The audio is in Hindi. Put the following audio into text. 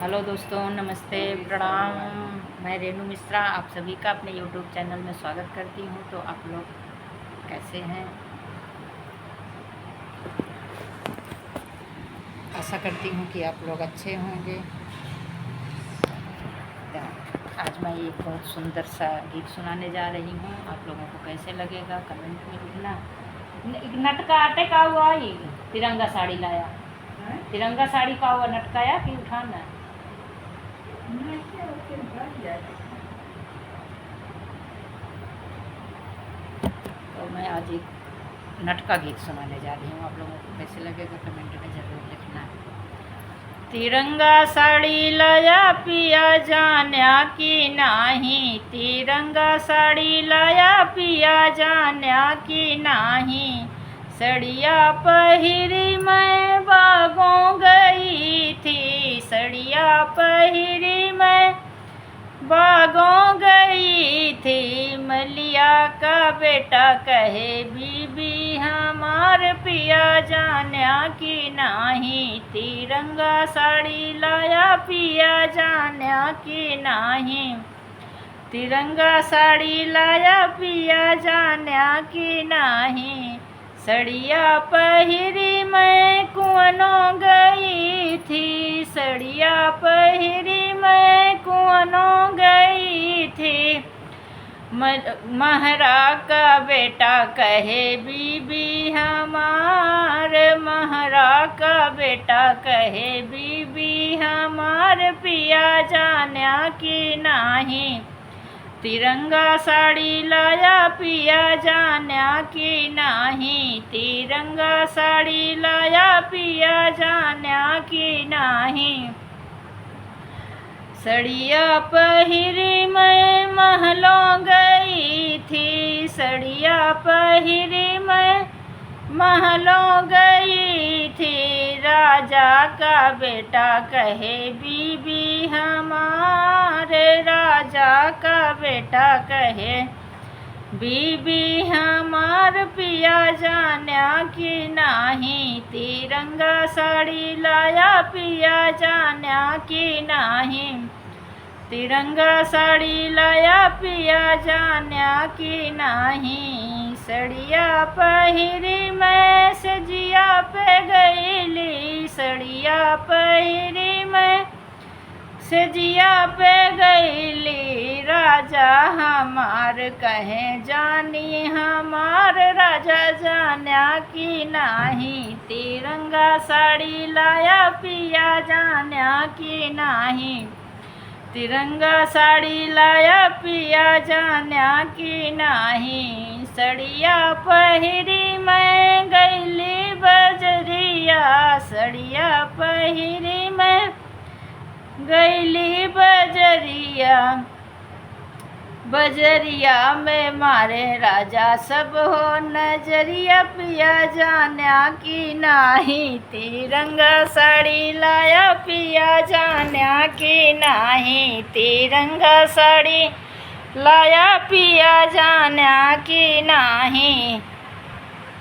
हेलो दोस्तों, नमस्ते, प्रणाम। मैं रेणु मिश्रा आप सभी का अपने यूट्यूब चैनल में स्वागत करती हूँ। तो आप लोग कैसे हैं? आशा करती हूँ कि आप लोग अच्छे होंगे। तो आज मैं एक बहुत सुंदर सा गीत सुनाने जा रही हूँ। आप लोगों को कैसे लगेगा कमेंट में लिखना। नटका आटे का हुआ ये तिरंगा साड़ी लाया, तिरंगा साड़ी का हुआ नटकाया कि उठाना। तो मैं आज एक नटका गीत सुनाने जा रही हूँ। आप लोगों को कैसे लगेगा कमेंट में ज़रूर लिखना। तिरंगा साड़ी लाया पिया जान्या की नाही, तिरंगा साड़ी लाया पिया जान्या की नाही। सड़िया पहिरी मैं बागों गई थी, सड़िया पहिरी मैं बागों गई थी। मलिया का बेटा कहे बीबी हमार पिया जान्या की नाही, तिरंगा साड़ी लाया पिया जान्या की नाही। तिरंगा साड़ी लाया पिया जान्या की नाही। सड़िया पहिरी मैं कुआनों गई थी, सड़िया पहिरी मैं कुआनों गई थी। महरा का बेटा कहे बीबी हमार, महरा का बेटा कहे बीबी हमार पिया जान्या की नाही। तिरंगा साड़ी लाया पिया जान्या की नाही, तिरंगा साड़ी लाया पिया जान्या की नाही। सड़िया पहिरी मैं महलों गई थी, सड़िया पहिरी मैं महलों गई थी। राजा का बेटा कहे बीबी हमारे, राजा का बेटा कहे बीबी हमार पिया जान्या की नाही। तिरंगा साड़ी लाया पिया जान्या की नाही, तिरंगा साड़ी लाया पिया जान्या की नाही। सड़िया पहिरी मैं सजिया पे गईली, सड़िया पहिरी मैं सजिया पे गईली। राजा हमार कहे जानी हमार, राजा जान्या की नाही। तिरंगा साड़ी लाया पिया जान्या की नाही, तिरंगा साड़ी लाया पिया जान्या की नाही। सड़िया पहिरी मैं गईली बजरिया, सड़िया पहिरी मैं गईली बजरिया। बजरिया में मारे राजा सब हो नजरिया, पिया जान्या की नाही। तिरंगा साड़ी लाया पिया जान्या की नाही, तिरंगा साड़ी लाया पिया जान्या की नाही।